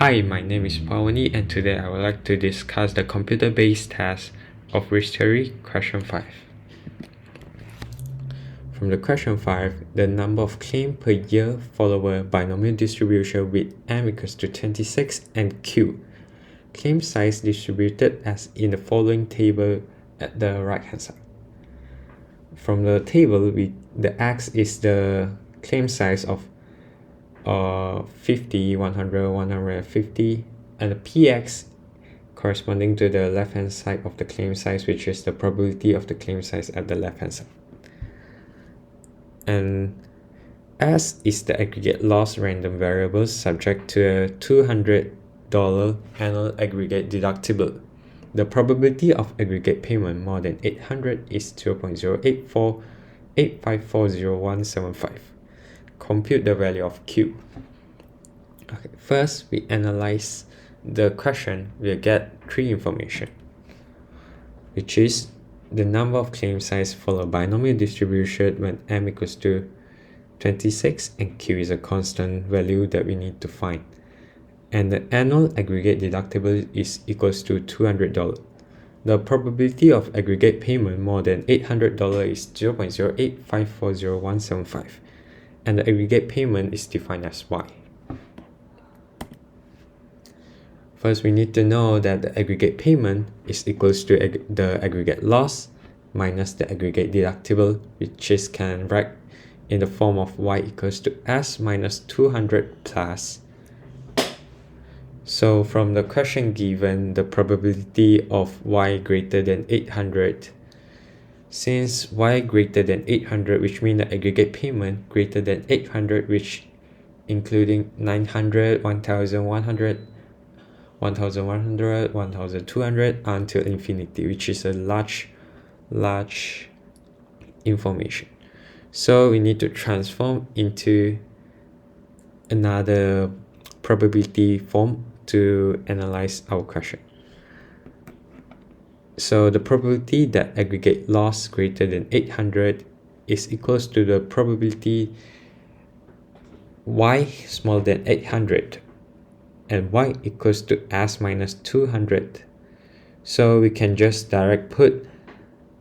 Hi, my name is Puah, and today I would like to discuss the computer-based test of risk theory, question 5. From the question 5, the number of claims per year follow a binomial distribution with m equals to 26 and q. Claim size distributed as in the following table at the right hand side. From the table, the x is the claim size of 50, 100, 150, and the px corresponding to the left hand side of the claim size, which is the probability of the claim size at the left hand side. And S is the aggregate loss random variable subject to a $200 annual aggregate deductible. The probability of aggregate payment more than 800 is 0.08485400175. Compute the value of Q. Okay, first we analyze the question. We'll get three information, which is the number of claim size for a binomial distribution when m equals to 26 and q is a constant value that we need to find, and the annual aggregate deductible is equals to $200. The probability of aggregate payment more than $800 is 0.085400175, and the aggregate payment is defined as y. First, we need to know that the aggregate payment is equals to the aggregate loss minus the aggregate deductible, which is can write in the form of y equals to s minus 200 plus. So from the question given, the probability of y greater than 800, since y greater than 800, which means the aggregate payment greater than 800, which including 900, 1100, 1100, 1200 until infinity, which is a large information. So we need to transform into another probability form to analyze our question. So the probability that aggregate loss greater than 800 is equals to the probability y smaller than 800 and y equals to s minus 200. So we can just direct put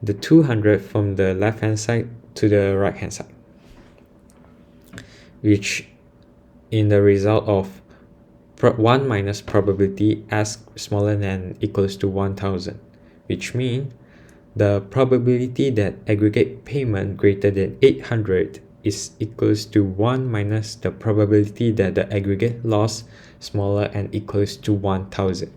the 200 from the left hand side to the right hand side, which in the result of 1 minus probability s smaller than equals to 1000, which means the probability that aggregate payment greater than 800 is equals to 1 minus the probability that the aggregate loss smaller and equals to 1000.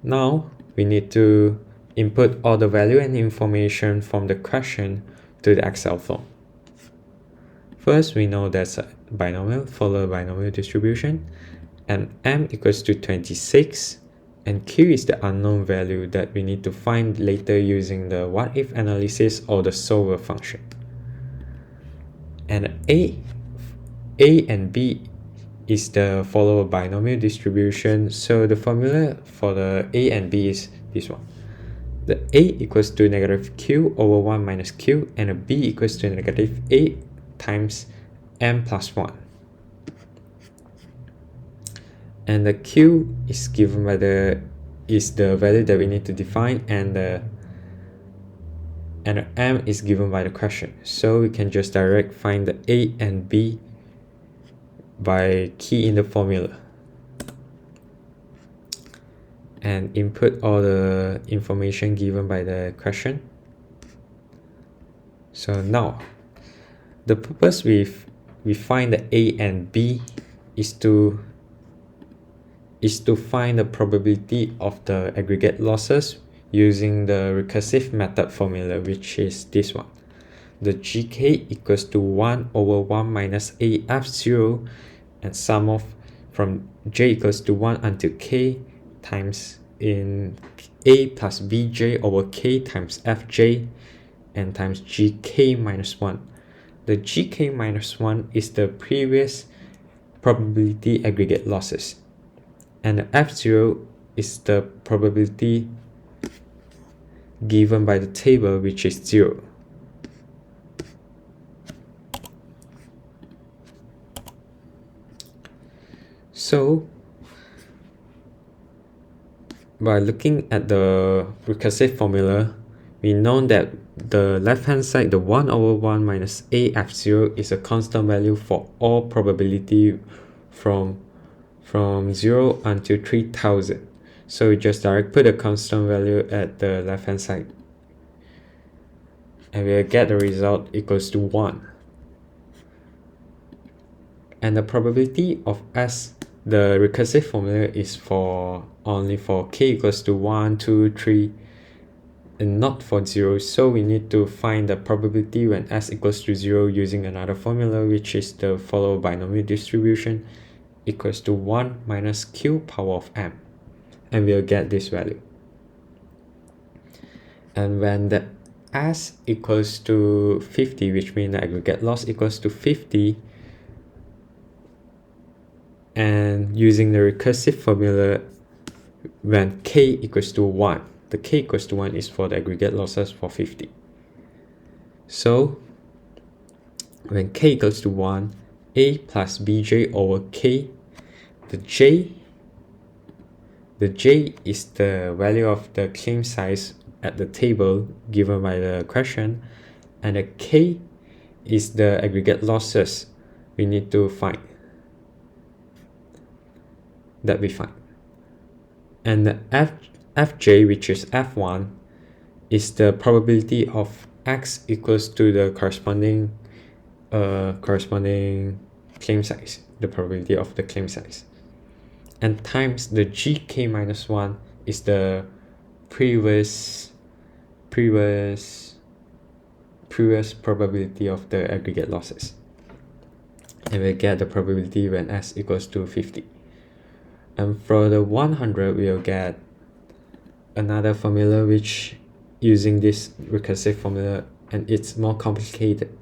Now we need to input all the value and information from the question to the Excel form. First, we know that's a binomial followed by binomial distribution, and m equals to 26, and q is the unknown value that we need to find later using the what if analysis or the solver function. And a and b is the followed binomial distribution, so the formula for the a and b is this one. The a equals to negative q over 1 minus q, and a b equals to negative a times m plus 1. And the q is given by the value that we need to define, and the m is given by the question. So we can just direct find the a and b by key in the formula and input all the information given by the question. So now the purpose we find the a and b is to find the probability of the aggregate losses using the recursive method formula, which is this one. The gk equals to 1 over 1 minus a f0, and sum of from j equals to 1 until k times in a plus bj over k times fj, and times gk minus 1. The gk minus 1 is the previous probability aggregate losses, and the f0 is the probability given by the table, which is 0. So by looking at the recursive formula, we know that the left hand side, the 1 over 1 minus a f0 is a constant value for all probability from 0 until 3000. So we just direct put a constant value at the left hand side, and we'll get the result equals to 1. And the probability of S, the recursive formula is for only for k equals to 1, 2, 3, and not for 0. So we need to find the probability when S equals to 0 using another formula, which is the follow binomial distribution equals to 1 minus q power of m, and we'll get this value. And when the S equals to 50, which means the aggregate loss equals to 50, and using the recursive formula, when k equals to 1, the k equals to 1 is for the aggregate losses for 50. So when k equals to 1, a plus bj over k, the j is the value of the claim size at the table given by the question, and the k is the aggregate losses we need to find, that we find. And the fj, which is f1, is the probability of x equals to the corresponding claim size, the probability of the claim size, and times the gk minus 1 is the previous probability of the aggregate losses, and we get the probability when s equals to 50. And for the 100, we'll get another formula which using this recursive formula, and it's more complicated.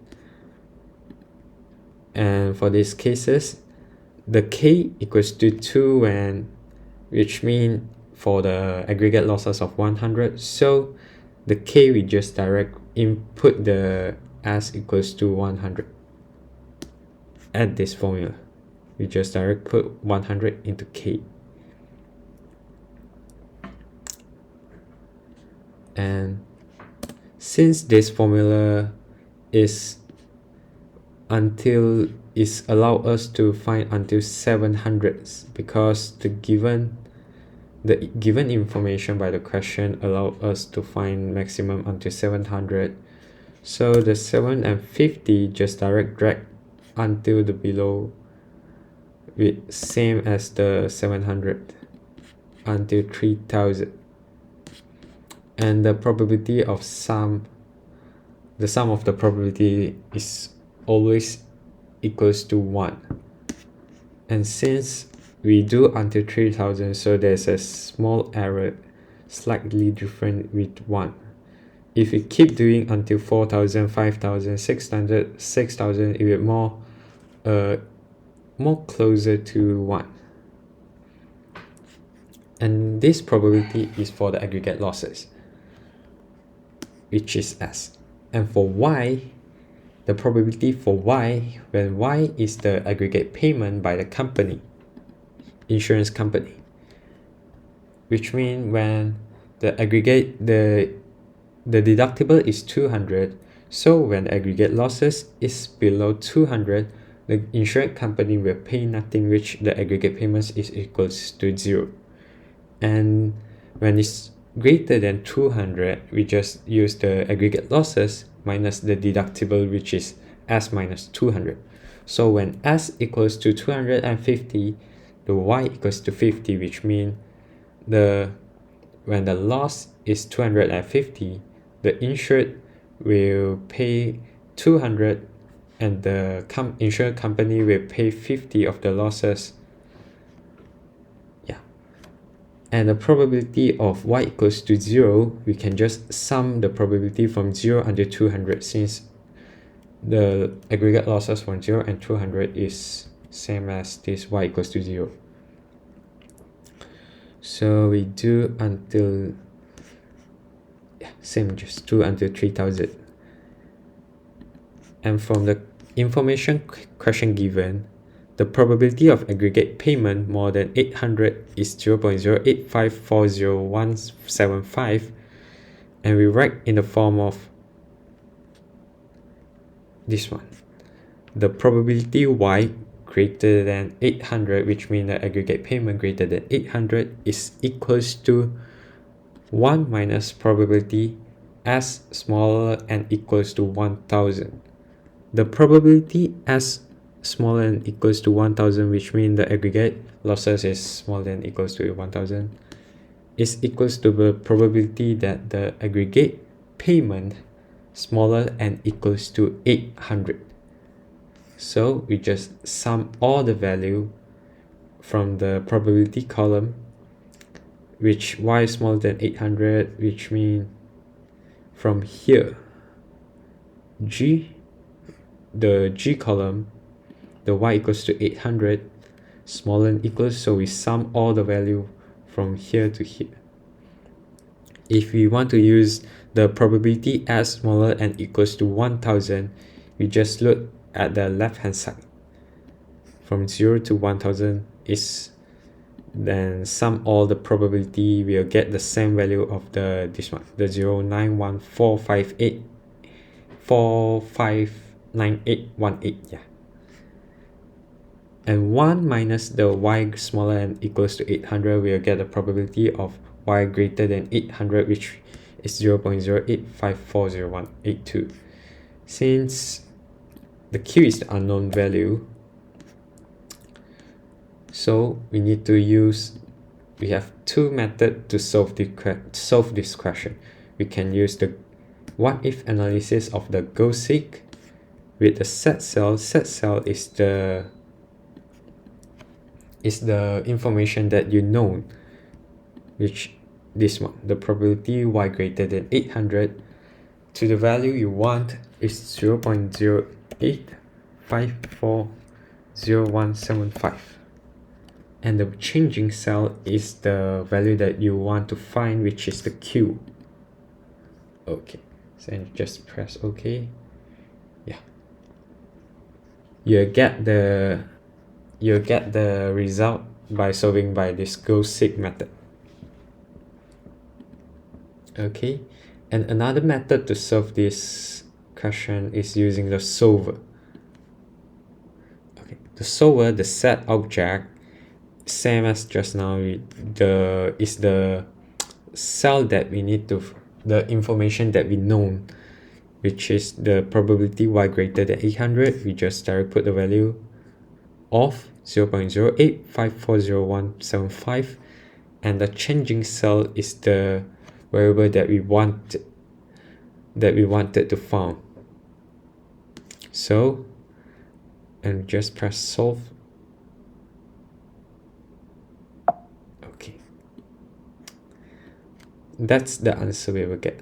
And for these cases, the k equals to 2 when, which means for the aggregate losses of 100, so the k we just direct input the s equals to 100. Add this formula, we just direct put 100 into k. And since this formula is allow us to find until 700, because the given information by the question allow us to find maximum until 700. So the 750 just direct drag until the below with same as the 700 until 3000, and the probability of the sum of the probability is always equals to 1. And since we do until 3000, so there's a small error slightly different with 1. If we keep doing until 4000, 5000, 6000, it will more closer to 1. And this probability is for the aggregate losses, which is S. And for Y, the probability for Y, when Y is the aggregate payment by the company, insurance company, which means when the aggregate, the deductible is 200, so when the aggregate losses is below 200, the insurance company will pay nothing, which the aggregate payments is equals to 0. And when it's greater than 200, we just use the aggregate losses minus the deductible, which is S minus 200. So when S equals to 250, the Y equals to 50, which means when the loss is 250, the insured will pay 200 and the insurance company will pay 50 of the losses. Yeah. And the probability of Y equals to 0, we can just sum the probability from 0 until 200, since the aggregate losses from 0 and 200 is same as this Y equals to 0. So we do until just do until 3000. And from the information question given, The probability of aggregate payment more than 800 is 0.085400175, and we write in the form of this one. The probability y greater than 800, which means the aggregate payment greater than 800, is equals to 1 minus probability s smaller and equals to 1000. The probability s smaller and equals to 1000, which means the aggregate losses is smaller than equals to 1000, is equals to the probability that the aggregate payment smaller and equals to 800. So we just sum all the value from the probability column, which y is smaller than 800, which means from here the G column, the y equals to 800, smaller than equals, so we sum all the value from here to here. If we want to use the probability as smaller and equals to 1000, we just look at the left hand side. From 0 to 1000 is, then sum all the probability, we'll get the same value of this one, the 0.91458459818, yeah. And 1 minus the y smaller and equals to 800, we'll get the probability of y greater than 800, which is 0.085400182. Since the q is the unknown value, so we need to use, we have two methods to solve this question. We can use the what if analysis of the go-seek with the set cell. Set cell is the information that you know, which this one, the probability y greater than 800 to the value you want is 0.085400175, and the changing cell is the value that you want to find, which is the q. Okay, so just press OK. Yeah, you get the result by solving by this go-seek method. Okay, and another method to solve this question is using the solver. Okay, the solver, the set object, same as just now, is the cell that we need to, the information that we know, which is the probability y greater than 800. We just directly put the value of 0.085400175, and the changing cell is the variable that we wanted to find. So, and just press solve. Okay, that's the answer we will get.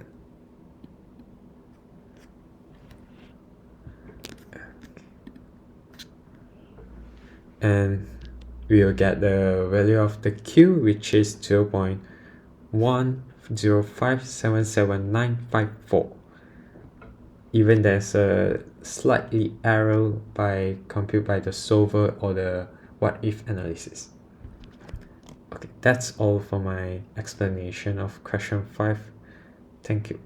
And we will get the value of the q, which is 0.105777954. Even there's a slightly error by compute by the solver or the what if analysis. Okay, that's all for my explanation of question 5. Thank you.